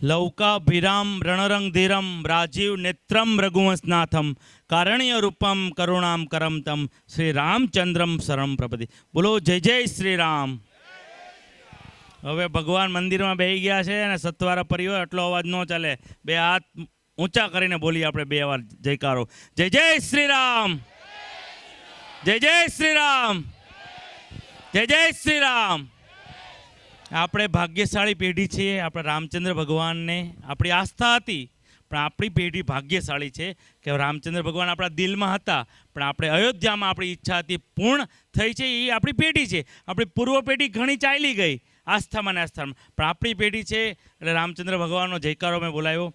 લૌકાભિરામ રણરંગધીરમ રાજીવ નેત્રમ રઘુવંશનાથમ કારણ્ય રૂપમ કરુણામ કરમ તમ શ્રી રામચંદ્રમ શરણ પ્રપદે. બોલો જય જય શ્રી રામ. હવે ભગવાન મંદિરમાં બેસી ગયા છે અને સત્વારા પરિવાર એટલો અવાજ ન ચાલે. બે હાથ ઊંચા કરીને બોલીએ આપણે બે વાર જયકારો. જય જય શ્રી રામ, જય જય શ્રી રામ, જય જય શ્રી રામ. આપણે ભાગ્યશાળી પેઢી છીએ. આપણે રામચંદ્ર ભગવાનને આપણી આસ્થા હતી, પણ આપણી પેઢી ભાગ્યશાળી છે કે રામચંદ્ર ભગવાન આપણા દિલમાં હતા, પણ આપણે અયોધ્યામાં આપણી ઈચ્છા હતી પૂર્ણ થઈ છે. એ આપણી પેઢી છે. આપણી પૂર્વ પેઢી ઘણી ચાલી ગઈ આસ્થામાં ને આસ્થામાં, પણ આપણી પેઢી છે એટલે રામચંદ્ર ભગવાનનો જયકારો મેં બોલાવ્યો.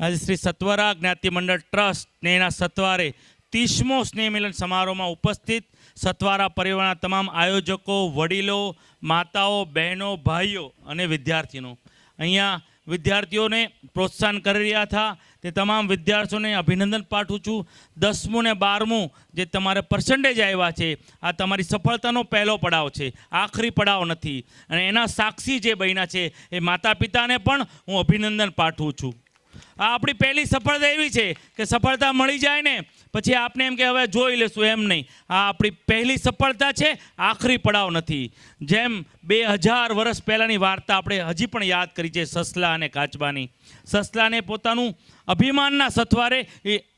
આજે શ્રી સત્વરા જ્ઞાતિ મંડળ ટ્રસ્ટ ને એના સત્વારે 30મો સ્નેહ મિલન સમારોહમાં ઉપસ્થિત સત્વારા પરિવારના તમામ આયોજકો, વડીલો, માતાઓ, બહેનો, ભાઈઓ અને વિદ્યાર્થીઓ અહીંયા વિદ્યાર્થીઓને પ્રોત્સાહન કરી રહ્યા હતા. તે તમામ વિદ્યાર્થીઓને અભિનંદન પાઠવું છું. 10મું ને 12મું જે તમારે પર્સન્ટેજ આવ્યા છે, આ તમારી સફળતાનો પહેલો પડાવ છે, આખરી પડાવ નથી. અને એના સાક્ષી જે બન્યા છે એ માતા પિતાને પણ હું અભિનંદન પાઠવું છું. આ આપણી પહેલી સફળતા એવી છે કે સફળતા મળી જાય ને પછી આપણે એમ કે હવે જોઈ લેશું, એમ નહીં. આ આપણી પહેલી સફળતા છે, આખરી પડાવ નથી. જેમ 2000 વર્ષ પહેલાંની વાર્તા આપણે હજી પણ યાદ કરી છે, સસલા અને કાચબાની. સસલાને પોતાનું અભિમાનના સથવારે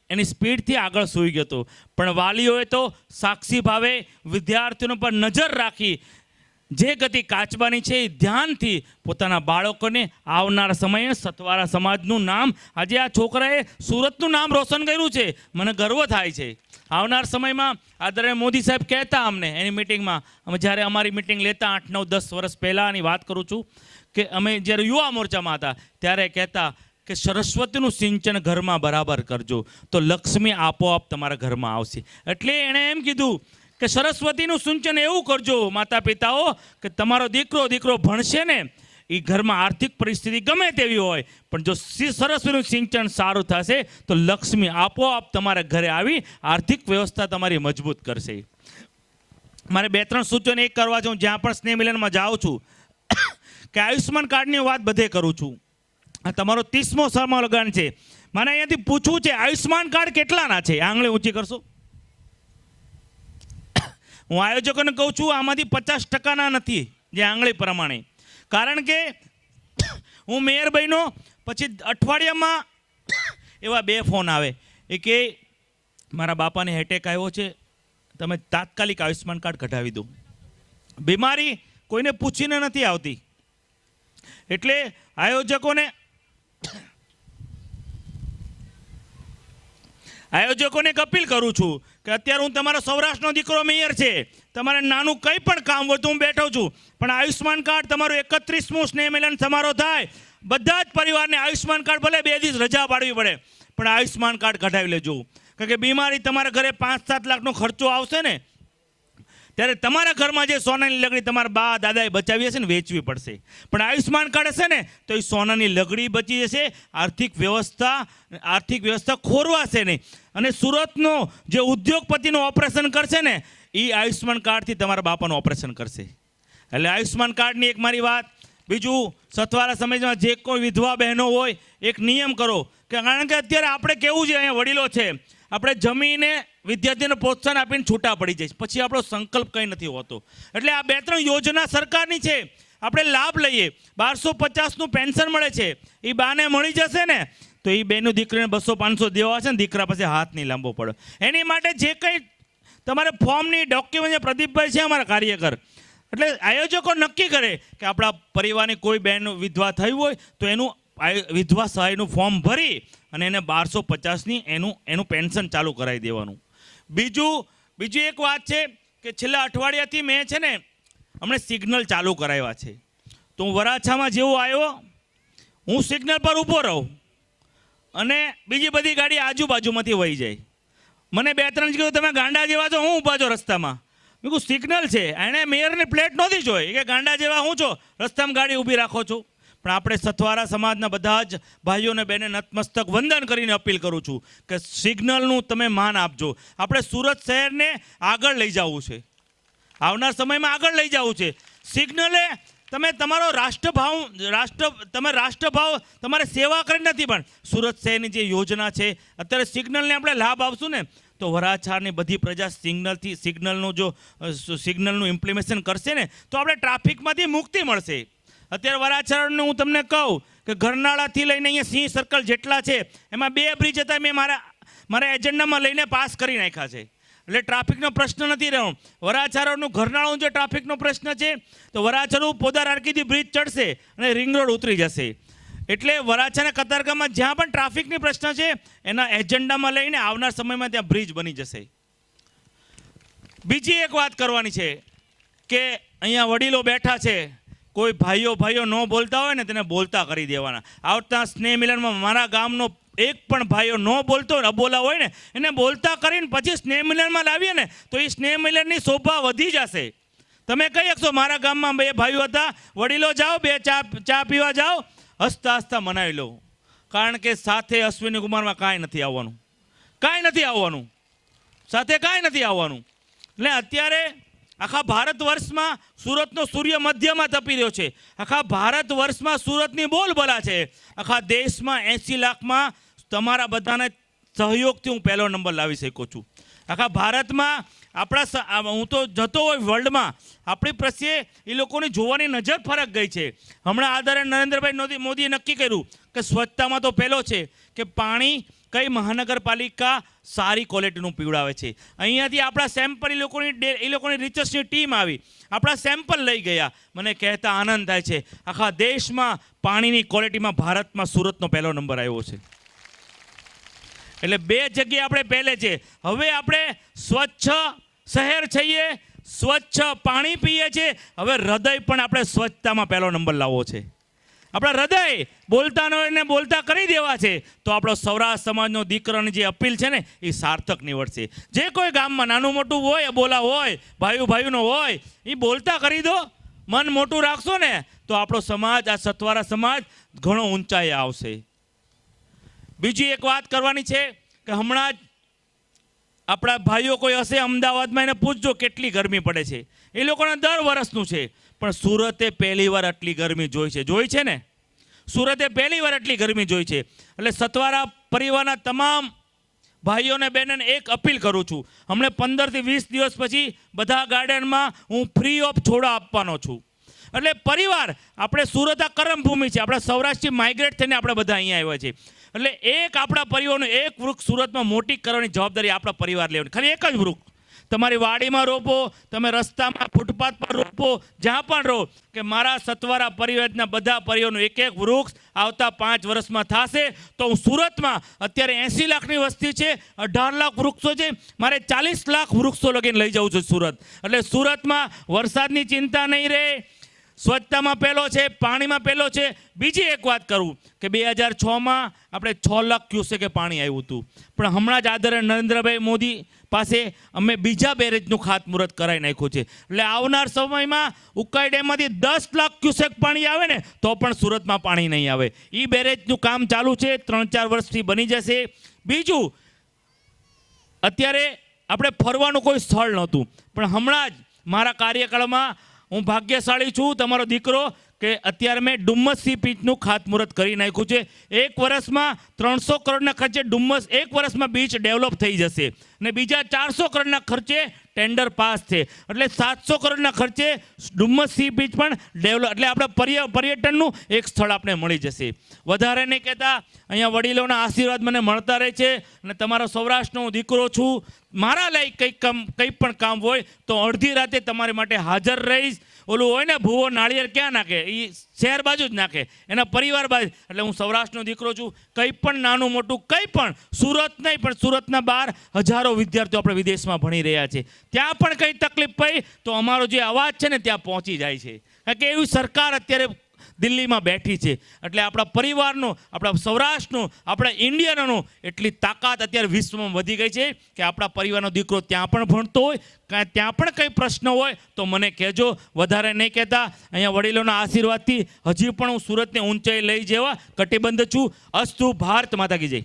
એની સ્પીડથી આગળ સૂઈ ગયો હતો, પણ વાલીઓએ તો સાક્ષી ભાવે વિદ્યાર્થીઓ પર નજર રાખી જે ગતિ કાચબાની છે એ ધ્યાનથી પોતાના બાળકોને આવનારા સમયે સતવારા સમાજનું નામ, આજે આ છોકરાએ સુરતનું નામ રોશન કર્યું છે, મને ગર્વ થાય છે. આવનાર સમયમાં આદરણીય મોદી સાહેબ કહેતા અમને એની મિટિંગમાં, અમે જ્યારે અમારી મિટિંગ લેતા 8, 9, 10 વર્ષ પહેલાંની વાત કરું છું કે અમે જ્યારે યુવા મોરચામાં હતા ત્યારે કહેતા કે સરસ્વતીનું સિંચન ઘરમાં બરાબર કરજો તો લક્ષ્મી આપોઆપ તમારા ઘરમાં આવશે. એટલે એણે એમ કીધું કે સરસ્વતીનું સિંચન એવું કરજો માતા પિતાઓ કે તમારો દીકરો ભણશે ને એ ઘરમાં આર્થિક પરિસ્થિતિ ગમે તેવી હોય, પણ જો સરસ્વતીનું સિંચન સારું થશે તો લક્ષ્મી આપોઆપ તમારા ઘરે આવી આર્થિક વ્યવસ્થા તમારી મજબૂત કરશે. મારે 2-3 સૂચન એક કરવા છું. જ્યાં પણ સ્નેહ મિલનમાં જાઉં છું કે આયુષ્યમાન કાર્ડની વાત બધે કરું છું. આ તમારો 30મો સમારોહ લગાન છે. મને અહીંયાથી પૂછવું છે, આયુષ્યમાન કાર્ડ કેટલાના છે? આંગળી ઊંચી કરશો. હું આયોજકોને કહું છું આમાંથી 50%ના નથી, જે આંગળી પ્રમાણે. કારણ કે હું મેયર બન્યો પછી અઠવાડિયામાં એવા 2 ફોન આવે એ કે મારા બાપાને એટેક આવ્યો છે, તમે તાત્કાલિક આયુષ્યમાન કાર્ડ કઢાવી દો. બીમારી કોઈને પૂછીને નથી આવતી. એટલે આયોજકોને એક અપીલ કરું છું કે અત્યારે હું તમારો સૌરાષ્ટ્રનો દીકરો મેયર છે, તમારે નાનું કંઈ પણ કામ હોય તો હું બેઠો છું, પણ આયુષ્યમાન કાર્ડ તમારું 31મું સ્નેહ મિલન સમારોહ થાય, બધા જ પરિવારને આયુષ્યમાન કાર્ડ, ભલે 2 દિવસ રજા પાડવી પડે પણ આયુષ્યમાન કાર્ડ કઢાવી લેજો. કારણ કે બીમારી તમારા ઘરે 5-7 લાખનો ખર્ચો આવશે ને ત્યારે તમારા ઘરમાં જે સોનાની લગડી તમારા બા દાદાએ બચાવી હશે ને વેચવી પડશે. પણ આયુષ્યમાન કાર્ડ હશે ને તો એ સોનાની લગડી બચી જશે, આર્થિક વ્યવસ્થા ખોરવાશે નહીં. અને સુરતનો જે ઉદ્યોગપતિનું ઓપરેશન કરશે ને એ આયુષ્યમાન કાર્ડથી તમારા બાપાનું ઓપરેશન કરશે. એટલે આયુષ્યમાન કાર્ડની એક મારી વાત. બીજું, સથવારા સમાજમાં જે કોઈ વિધવા બહેનો હોય એક નિયમ કરો કે, કારણ કે અત્યારે આપણે કેવું છે, અહીંયા વડીલો છે, આપણે જમીને વિદ્યાર્થીઓને પ્રોત્સાહન આપીને છૂટા પડી જાય, પછી આપણો સંકલ્પ કંઈ નથી હોતો. એટલે આ 2-3 યોજના સરકારની છે, આપણે લાભ લઈએ. 1250નું પેન્શન મળે છે, એ બાને મળી જશે ને તો એ બેનું દીકરીને 200-500 દેવા છે ને દીકરા પાસે હાથ નહીં લાંબો પડે. એની માટે જે કંઈ તમારે ફોર્મની ડોક્યુમેન્ટ, પ્રદીપભાઈ છે અમારા કાર્યકર, એટલે આયોજકો નક્કી કરે કે આપણા પરિવારની કોઈ બહેન વિધવા થઈ હોય તો એનું વિધવા સહાયનું ફોર્મ ભરી અને એને 1250ની એનું પેન્શન ચાલુ કરાવી દેવાનું. બીજું એક વાત છે કે છેલ્લા અઠવાડિયાથી મેં છે ને હમણાં સિગ્નલ ચાલુ કરાવ્યા છે. તો હું વરાછામાં જેવો આવ્યો, હું સિગ્નલ પર ઊભો રહું અને બીજી બધી ગાડી આજુબાજુમાંથી વહી જાય. મને 2-3 કહ્યું તમે ગાંડા જેવા છો, હું ઊભા છો રસ્તામાં. મેં કહું સિગ્નલ છે, એણે મેયરની પ્લેટ નહોતી જોઈ કે ગાંડા જેવા હું છો રસ્તામાં ગાડી ઊભી રાખો છો. પણ આપણે સથવારા સમાજના બધા જ ભાઈઓને બેને નતમસ્તક વંદન કરીને અપીલ કરું છું કે સિગ્નલનું તમે માન આપજો. આપણે સુરત શહેરને આગળ લઈ જવું છે, આવનાર સમયમાં આગળ લઈ જવું છે. સિગ્નલે તમે તમારો રાષ્ટ્રભાવ તમારે સેવા કરી નથી. પણ સુરત શહેરની જે યોજના છે, અત્યારે સિગ્નલને આપણે લાભ આપશું ને તો વરાછાની બધી પ્રજા સિગ્નલનું ઇમ્પ્લિમેશન કરશે ને તો આપણે ટ્રાફિકમાંથી મુક્તિ મળશે. અત્યારે વરાછાનું હું તમને કહું કે ઘરનાળાથી લઈને અહીંયા સિંહ સર્કલ જેટલા છે એમાં 2 બ્રિજ હતા, મેં મારા એજન્ડામાં લઈને પાસ કરી નાખ્યા છે. એટલે ટ્રાફિકનો પ્રશ્ન નથી રહ્યો. વરાછાનું ઘરનાળું જે ટ્રાફિકનો પ્રશ્ન છે તો વરાછાનું પોદાર આરકીથી બ્રિજ ચડશે અને રિંગ રોડ ઉતરી જશે. એટલે વરાછાના કતારગામમાં જ્યાં પણ ટ્રાફિકની પ્રશ્ન છે એના એજન્ડામાં લઈને આવનાર સમયમાં ત્યાં બ્રિજ બની જશે. બીજી એક વાત કરવાની છે કે અહીંયા વડીલો બેઠા છે, કોઈ ભાઈઓ ન બોલતા હોય ને તેને બોલતા કરી દેવાના. આવતા સ્નેહ મિલનમાં મારા ગામનો એક પણ ભાઈઓ ન બોલતો હોય, અબોલા હોય ને એને બોલતા કરીને પછી સ્નેહ મિલનમાં લાવીએ ને તો એ સ્નેહ મિલનની શોભા વધી જશે. તમે કહી શકશો મારા ગામમાં 2 ભાઈઓ હતા, વડીલો જાઓ 2 ચા પીવા જાઓ, હસતા મનાવી લો. કારણ કે સાથે અશ્વિની કુમારમાં કાંઈ નથી આવવાનું. એટલે અત્યારે આખા ભારત વર્ષમાં સુરતનો સૂર્ય મધ્યમાં તપી રહ્યો છે. આખા ભારત વર્ષમાં સુરતની બોલબલા છે. આખા દેશમાં 80 લાખમાં તમારા બધાને સહયોગથી હું પહેલો નંબર લાવી શકું છું. આખા ભારતમાં હું તો જતો હોય વર્લ્ડમાં, આપણી પ્રત્યે એ લોકોની જોવાની નજર ફરક ગઈ છે. હમણાં આદરણીય નરેન્દ્રભાઈ મોદીએ નક્કી કર્યું કે સ્વચ્છતામાં તો પહેલો છે કે પાણી કઈ મહાનગરપાલિકા સારી ક્વોલિટીનું પીવડાવે છે. અહીંયાથી આપણા સેમ્પલ એ લોકોની રિસર્ચની ટીમ આવી, આપણા સેમ્પલ લઈ ગયા. મને કહેતા આનંદ થાય છે આખા દેશમાં પાણીની ક્વોલિટીમાં ભારતમાં સુરતનો પહેલો નંબર આવ્યો છે. એટલે 2 જગ્યાએ આપણે પહેલે છે. હવે આપણે સ્વચ્છ શહેર છીએ, સ્વચ્છ પાણી પીએ છીએ. હવે હૃદય પણ આપણે સ્વચ્છતામાં પહેલો નંબર લાવવો છે. આપણા હૃદય બોલતા ન હોય ને બોલતા કરી દેવા છે તો આપણો સૌરાષ્ટ્ર સમાજનો દીકરાની જે અપીલ છે ને એ સાર્થક નીવડશે. જે કોઈ ગામમાં નાનું મોટું હોય, બોલા હોય, ભાઈઓનો હોય, એ બોલતા કરી દો. મન મોટું રાખશો ને તો આપણો સમાજ, આ સતવારા સમાજ ઘણો ઊંચાઈએ આવશે. બીજી એક વાત કરવાની છે કે હમણાં જ આપણા ભાઈઓ કોઈ હશે અમદાવાદમાં, એને પૂછજો કેટલી ગરમી પડે છે. એ લોકોને દર વર્ષનું છે, પણ સુરતે પહેલીવાર આટલી ગરમી જોઈ છે ને. સુરતે પહેલીવાર આટલી ગરમી જોઈ છે. એટલે સતવારા પરિવારના તમામ ભાઈઓને બહેનોને એક અપીલ કરું છું, હમણાં 15 થી 20 દિવસ પછી બધા ગાર્ડનમાં હું ફ્રી ઓફ છોડો આપવાનો છું. એટલે પરિવાર, આપણે સુરત આ કરમભૂમિ છે, આપણા સૌરાષ્ટ્રથી માઇગ્રેટ થઈને આપણે બધા અહીંયા આવ્યા છીએ. એટલે એક આપણા પરિવારનું એક વૃક્ષ સુરતમાં મોટી કરવાની જવાબદારી આપણા પરિવાર લેવાની. ખાલી એક જ વૃક્ષ તમારી વાડીમાં રોપો, તમે રસ્તામાં ફૂટપાથ પર રોપો, જ્યાં પણ રહો, કે મારા સતવારા પરિવારના બધા પરિવારનું એક વૃક્ષ આવતા 5 વર્ષમાં થશે તો હું સુરતમાં અત્યારે 80 લાખની વસ્તી છે, 18 લાખ વૃક્ષો છે, મારે 40 લાખ વૃક્ષો લગીને લઈ જવું છે સુરત. એટલે સુરતમાં વરસાદની ચિંતા નહીં રહે, સ્વચ્છતામાં પહેલો છે, પાણીમાં પહેલો છે. બીજી એક વાત કરું કે 2006માં આપણે 6 લાખ ક્યુસેકે પાણી આવ્યું હતું, પણ હમણાં જ આદરણીય નરેન્દ્રભાઈ મોદી પાસે અમે બીજા બેરેજનું ખાતમુહૂર્ત કરાવી નાખ્યું છે. એટલે આવનાર સમયમાં ઉકાઈ ડેમમાંથી 10 લાખ ક્યુસેક પાણી આવે ને તો પણ સુરતમાં પાણી નહીં આવે. એ બેરેજનું કામ ચાલુ છે, 3-4 વર્ષથી બની જશે. બીજું, અત્યારે આપણે ફરવાનું કોઈ સ્થળ નહોતું, પણ હમણાં જ મારા કાર્યકાળમાં હું ભાગ્યશાળી છું, તમારો દીકરો, કે અત્યારે મેં ડુમ્મસ સી બીચનું ખાતમુહૂર્ત કરી નાખ્યું છે. 1 વર્ષમાં 300 કરોડના ખર્ચે ડુમ્મસ 1 વર્ષમાં બીચ ડેવલપ થઈ જશે અને બીજા 400 કરોડના ખર્ચે ટેન્ડર પાસ છે. એટલે 700 કરોડના ખર્ચે ડુમ્મસ સી બીચ પણ ડેવલપ, એટલે આપણે પર્યટનનું એક સ્થળ આપણે મળી જશે. વધારે નહીં કહેતા, અહીંયા વડીલોના આશીર્વાદ મને મળતા રહે છે અને તમારો સૌરાષ્ટ્રનો હું દીકરો છું. મારા લાયક કંઈ પણ કામ હોય તો અડધી રાતે તમારી માટે હાજર રહીશ. ઓલું હોય ને ભૂવો નાળિયેર ક્યાં નાખે, એ શહેર બાજુ જ નાખે, એના પરિવાર બાજુ. એટલે હું સૌરાષ્ટ્રનો દીકરો છું. કંઈ પણ નાનું મોટું કંઈ પણ, સુરત નહીં પણ સુરતના બહાર હજારો વિદ્યાર્થીઓ આપણે વિદેશમાં ભણી રહ્યા છે, ત્યાં પણ કંઈ તકલીફ પડી તો અમારો જે અવાજ છે ને ત્યાં પહોંચી જાય છે. કારણ કે એવી સરકાર અત્યારે દિલ્હીમાં બેઠી છે. એટલે આપણા પરિવારનો, આપણા સૌરાષ્ટ્રનો, આપણા ઇન્ડિયનોનો એટલી તાકાત અત્યારે વિશ્વમાં વધી ગઈ છે કે આપણા પરિવારનો દીકરો ત્યાં પણ ભણતો હોય, ત્યાં પણ કંઈ પ્રશ્ન હોય તો મને કહેજો. વધારે નહીં કહેતા, અહીંયા વડીલોના આશીર્વાદથી હજી પણ હું સુરતને ઊંચાઈ લઈ જવા કટિબદ્ધ છું. અસ્તુ. ભારત માતા કી જય.